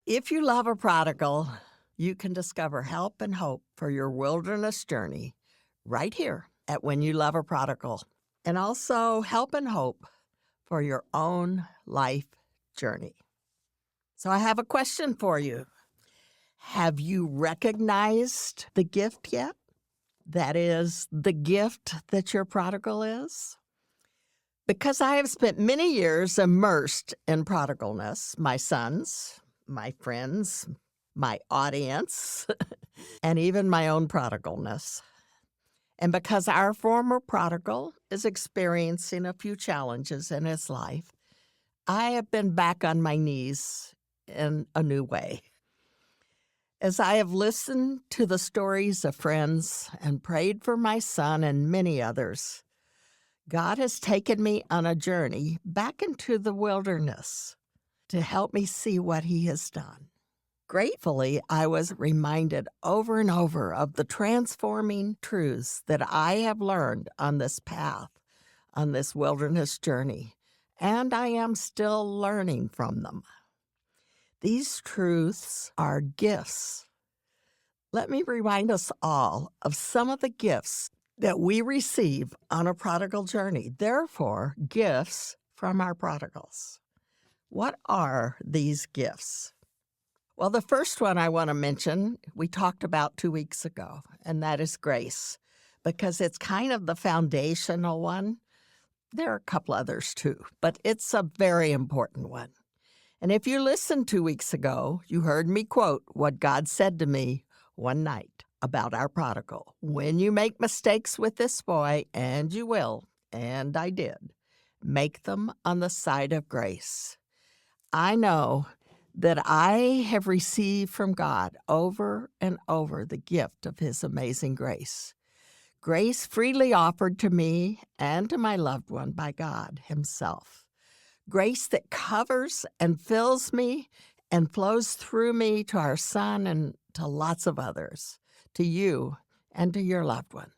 If you love a prodigal, you can discover help and hope for your wilderness journey right here at When You Love a Prodigal, and also help and hope for your own life journey. So I have a question for you. Have you recognized the gift yet? That is, the gift that your prodigal is? Because I have spent many years immersed in prodigalness, my sons, my friends, my audience, and even my own prodigalness. And because our former prodigal is experiencing a few challenges in his life, I have been back on my knees in a new way. As I have listened to the stories of friends and prayed for my son and many others, God has taken me on a journey back into the wilderness to help me see what He has done. Gratefully, I was reminded over and over of the transforming truths that I have learned on this path, on this wilderness journey, and I am still learning from them. These truths are gifts. Let me remind us all of some of the gifts that we receive on a prodigal journey, therefore, gifts from our prodigals. What are these gifts? Well, the first one I want to mention, we talked about 2 weeks ago, and that is grace, because it's kind of the foundational one. There are a couple others too, but it's a very important one. And if you listened 2 weeks ago, you heard me quote what God said to me one night about our prodigal. When you make mistakes with this boy, and you will, and I did, make them on the side of grace. I know that I have received from God over and over the gift of His amazing grace. Grace freely offered to me and to my loved one by God Himself. Grace that covers and fills me and flows through me to our son and to lots of others, to you and to your loved one.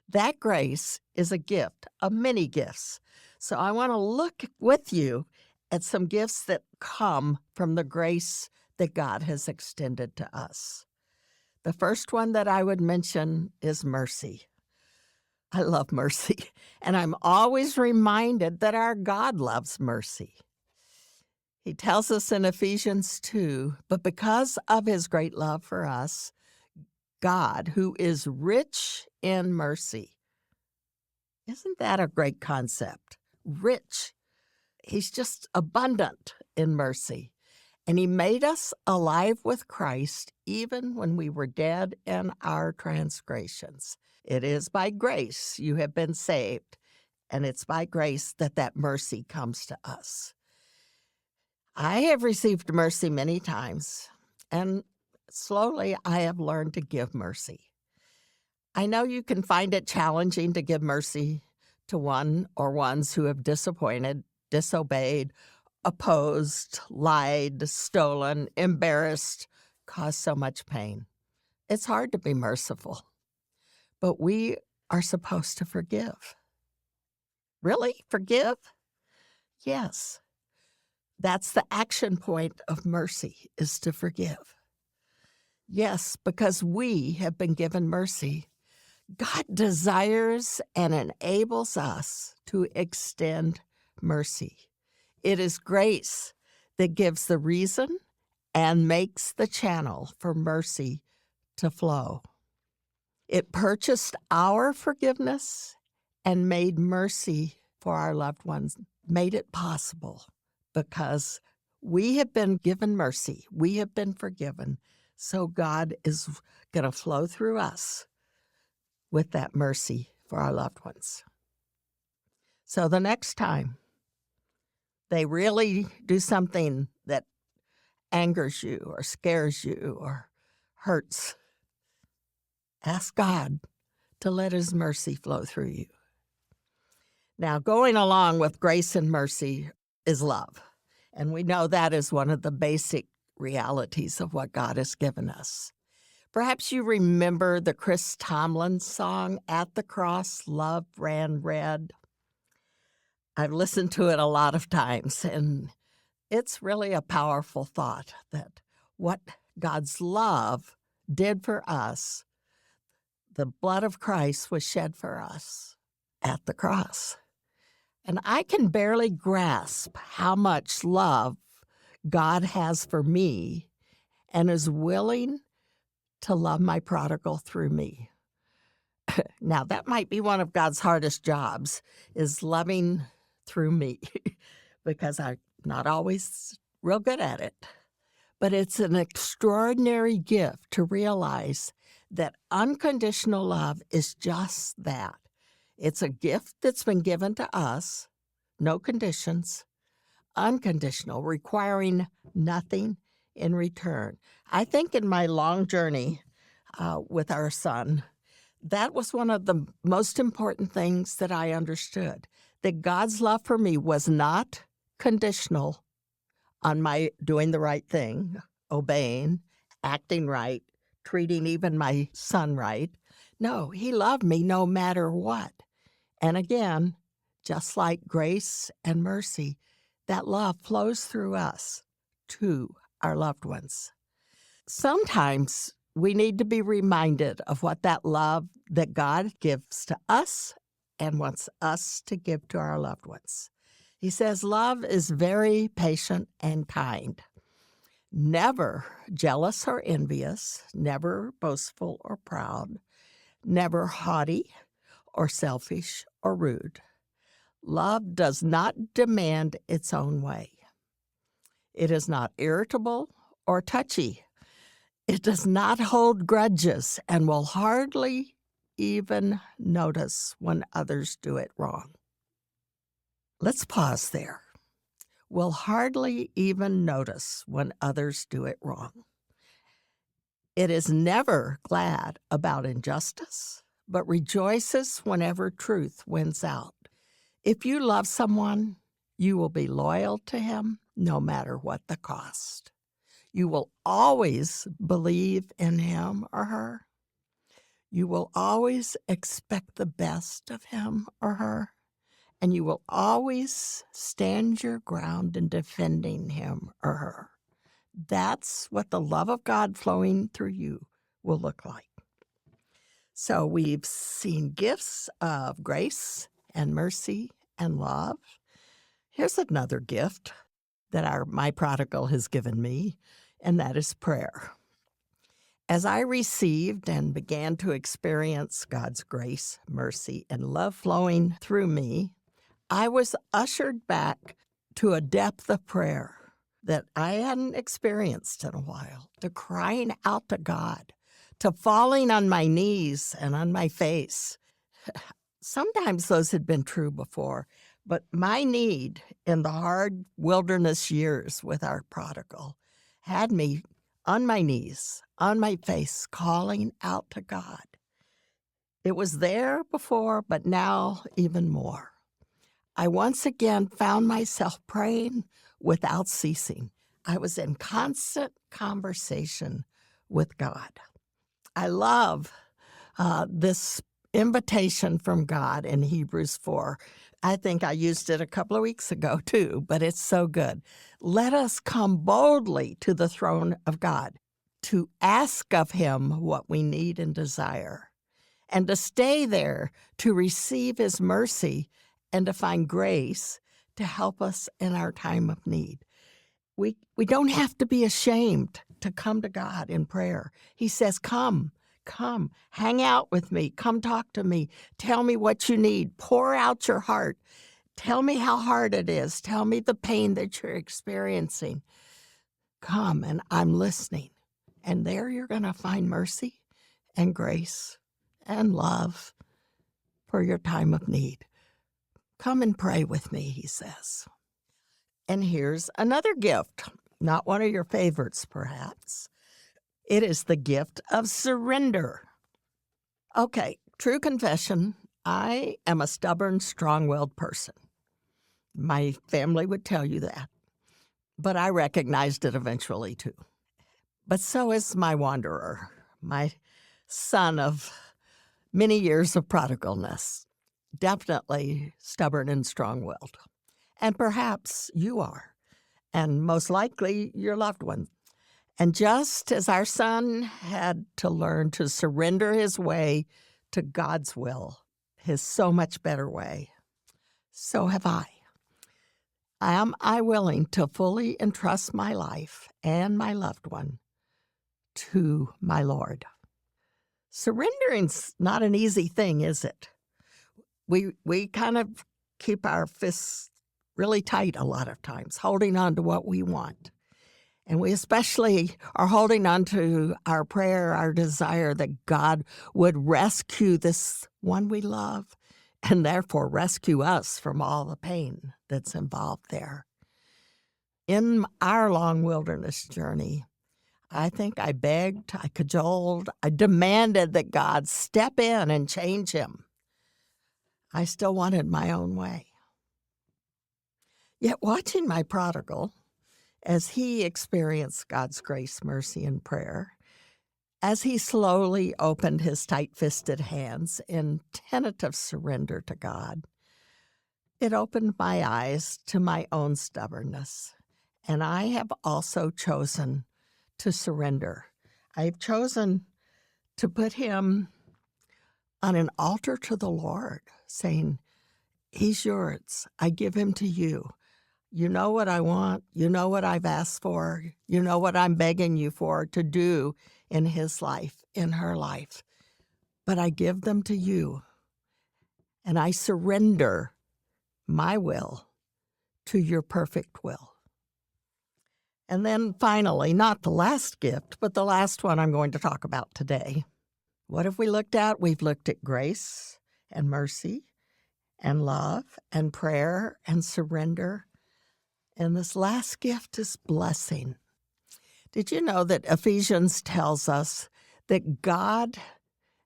That grace is a gift of many gifts. So I want to look with you at some gifts that come from the grace that God has extended to us. The first one that I would mention is mercy. I love mercy, and I'm always reminded that our God loves mercy. He tells us in Ephesians 2, but because of His great love for us, God, who is rich in mercy. Isn't that a great concept? Rich. He's just abundant in mercy. And He made us alive with Christ even when we were dead in our transgressions. It is by grace you have been saved, and it's by grace that that mercy comes to us. I have received mercy many times, and slowly I have learned to give mercy. I know you can find it challenging to give mercy to one or ones who have disappointed, disobeyed, opposed, lied, stolen, embarrassed, caused so much pain. It's hard to be merciful, but we are supposed to forgive. Really? Forgive? Yes. That's the action point of mercy, is to forgive. Yes, because we have been given mercy. God desires and enables us to extend mercy. It is grace that gives the reason and makes the channel for mercy to flow. It purchased our forgiveness and made mercy for our loved ones, made it possible because we have been given mercy. We have been forgiven. So God is going to flow through us with that mercy for our loved ones. So the next time they really do something that angers you or scares you or hurts, ask God to let His mercy flow through you. Now, going along with grace and mercy is love. And we know that is one of the basic realities of what God has given us. Perhaps you remember the Chris Tomlin song, At the Cross, Love Ran Red. I've listened to it a lot of times, and it's really a powerful thought that what God's love did for us. The blood of Christ was shed for us at the cross. And I can barely grasp how much love God has for me and is willing to love my prodigal through me. Now, that might be one of God's hardest jobs, is loving through me, because I'm not always real good at it. But it's an extraordinary gift to realize that unconditional love is just that. It's a gift that's been given to us, no conditions, unconditional, requiring nothing in return. I think in my long journey with our son, that was one of the most important things that I understood, that God's love for me was not conditional on my doing the right thing, obeying, acting right, treating even my son right. No, he loved me no matter what. And again, just like grace and mercy, that love flows through us to our loved ones. Sometimes we need to be reminded of what that love that God gives to us and wants us to give to our loved ones. He says, love is very patient and kind, never jealous or envious, never boastful or proud, never haughty or selfish or rude. Love does not demand its own way. It is not irritable or touchy. It does not hold grudges and will hardly even notice when others do it wrong. Let's pause there. Will hardly even notice when others do it wrong. It is never glad about injustice, but rejoices whenever truth wins out. If you love someone, you will be loyal to him no matter what the cost. You will always believe in him or her. You will always expect the best of him or her. And you will always stand your ground in defending him or her. That's what the love of God flowing through you will look like. So we've seen gifts of grace and mercy and love. Here's another gift that my prodigal has given me, and that is prayer. As I received and began to experience God's grace, mercy, and love flowing through me, I was ushered back to a depth of prayer that I hadn't experienced in a while, to crying out to God, to falling on my knees and on my face. Sometimes those had been true before, but my need in the hard wilderness years with our prodigal had me on my knees, on my face, calling out to God. It was there before, but now even more. I once again found myself praying without ceasing. I was in constant conversation with God. I love this invitation from God in Hebrews 4. I think I used it a couple of weeks ago too, but it's so good. Let us come boldly to the throne of God to ask of him what we need and desire, and to stay there to receive his mercy and to find grace to help us in our time of need. We don't have to be ashamed to come to God in prayer. He says, come, hang out with me, come talk to me, tell me what you need, pour out your heart, tell me how hard it is, tell me the pain that you're experiencing. Come, and I'm listening. And there you're going to find mercy and grace and love for your time of need. Come and pray with me, he says. And here's another gift, not one of your favorites, perhaps. It is the gift of surrender. Okay, true confession, I am a stubborn, strong-willed person. My family would tell you that, but I recognized it eventually, too. But so is my wanderer, my son of many years of prodigalness. Definitely stubborn and strong-willed. And perhaps you are, and most likely your loved one. And just as our son had to learn to surrender his way to God's will, his so much better way, so have I. Am I willing to fully entrust my life and my loved one to my Lord? Surrendering's not an easy thing, is it? We kind of keep our fists really tight a lot of times, holding on to what we want. And we especially are holding on to our prayer, our desire that God would rescue this one we love and therefore rescue us from all the pain that's involved there. In our long wilderness journey, I think I begged, I cajoled, I demanded that God step in and change him. I still wanted my own way. Yet watching my prodigal, as he experienced God's grace, mercy, and prayer, as he slowly opened his tight-fisted hands in tentative surrender to God, it opened my eyes to my own stubbornness. And I have also chosen to surrender. I've chosen to put him on an altar to the Lord, saying, he's yours. I give him to you. You know what I want. You know what I've asked for. You know what I'm begging you for to do in his life, in her life. But I give them to you. And I surrender my will to your perfect will. And then finally, not the last gift, but the last one I'm going to talk about today. What have we looked at? We've looked at grace and mercy and love and prayer and surrender. And this last gift is blessing. Did you know that Ephesians tells us that God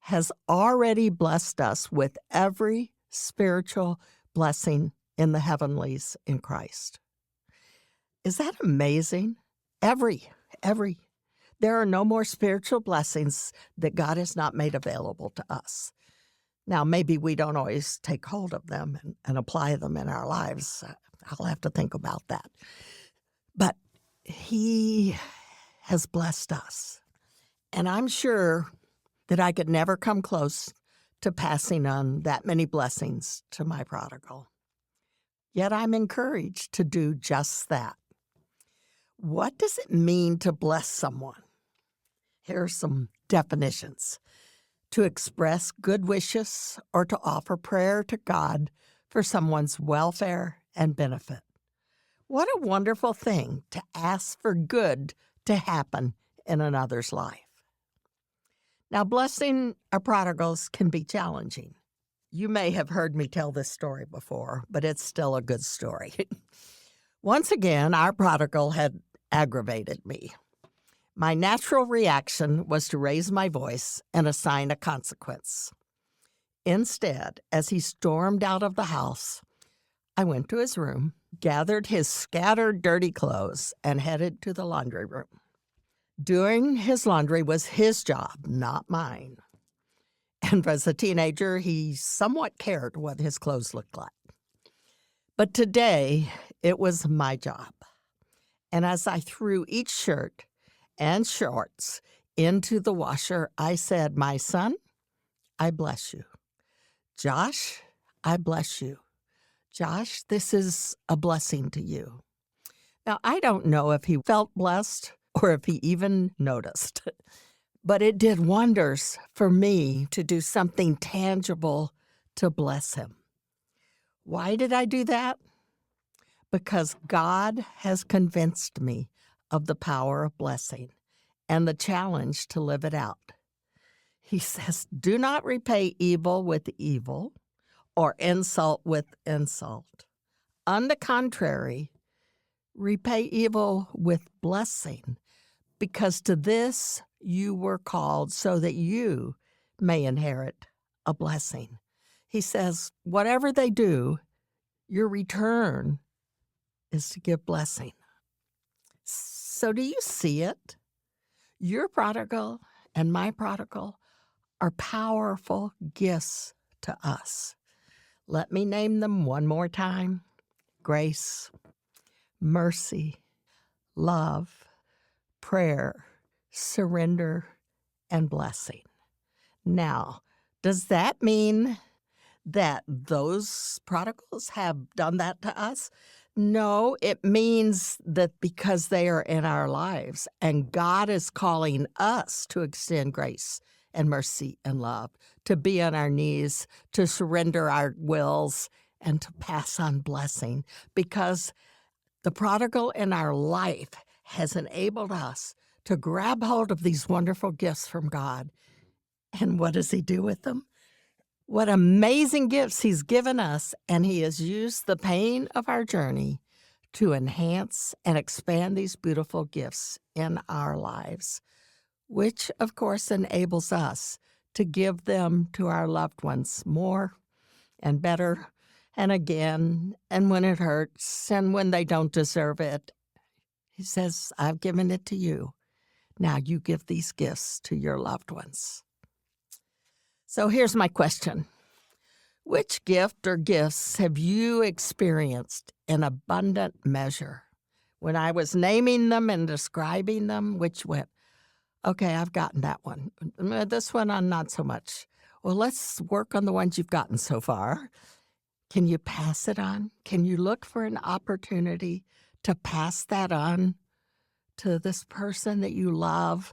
has already blessed us with every spiritual blessing in the heavenlies in Christ? Is that amazing? Every. There are no more spiritual blessings that God has not made available to us. Now, maybe we don't always take hold of them and apply them in our lives. I'll have to think about that. But he has blessed us. And I'm sure that I could never come close to passing on that many blessings to my prodigal. Yet I'm encouraged to do just that. What does it mean to bless someone? Here are some definitions. To express good wishes or to offer prayer to God for someone's welfare and benefit. What a wonderful thing to ask for good to happen in another's life. Now, blessing our prodigals can be challenging. You may have heard me tell this story before, but it's still a good story. Once again, our prodigal had aggravated me. My natural reaction was to raise my voice and assign a consequence. Instead, as he stormed out of the house, I went to his room, gathered his scattered dirty clothes, and headed to the laundry room. Doing his laundry was his job, not mine. And as a teenager, he somewhat cared what his clothes looked like. But today, it was my job. And as I threw each shirt and shorts into the washer, I said, my son, I bless you. Josh, I bless you. Josh, this is a blessing to you. Now, I don't know if he felt blessed or if he even noticed, but it did wonders for me to do something tangible to bless him. Why did I do that? Because God has convinced me of the power of blessing and the challenge to live it out. He says, do not repay evil with evil or insult with insult. On the contrary, repay evil with blessing, because to this you were called so that you may inherit a blessing. He says, whatever they do, your return is to give blessing. So do you see it? Your prodigal and my prodigal are powerful gifts to us. Let me name them one more time. Grace, mercy, love, prayer, surrender, and blessing. Now, does that mean that those prodigals have done that to us? No, it means that because they are in our lives and God is calling us to extend grace and mercy and love, to be on our knees, to surrender our wills, and to pass on blessing, because the prodigal in our life has enabled us to grab hold of these wonderful gifts from God. And what does he do with them? What amazing gifts he's given us, and he has used the pain of our journey to enhance and expand these beautiful gifts in our lives, which, of course, enables us to give them to our loved ones more and better and again, and when it hurts and when they don't deserve it. He says, I've given it to you. Now you give these gifts to your loved ones. So here's my question. Which gift or gifts have you experienced in abundant measure? When I was naming them and describing them, which went, okay, I've gotten that one. This one, I'm not so much. Well, let's work on the ones you've gotten so far. Can you pass it on? Can you look for an opportunity to pass that on to this person that you love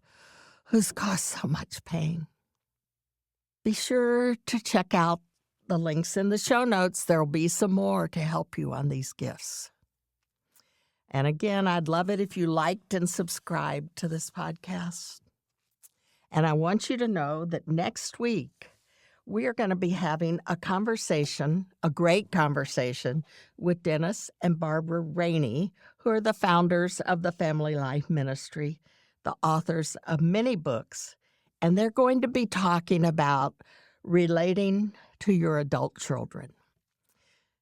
who's caused so much pain? Be sure to check out the links in the show notes. There'll be some more to help you on these gifts. And again, I'd love it if you liked and subscribed to this podcast. And I want you to know that next week, we are going to be having a conversation, a great conversation, with Dennis and Barbara Rainey, who are the founders of the Family Life Ministry, the authors of many books. And they're going to be talking about relating to your adult children.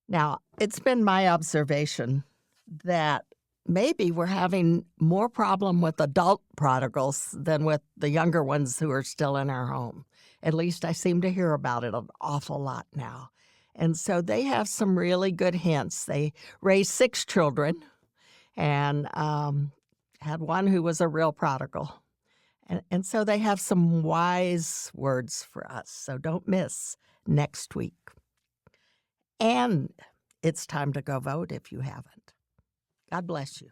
Now, it's been my observation that maybe we're having more problem with adult prodigals than with the younger ones who are still in our home. At least I seem to hear about it an awful lot now. And so they have some really good hints. They raised 6 children and had one who was a real prodigal. And so they have some wise words for us. So don't miss next week. And it's time to go vote if you haven't. God bless you.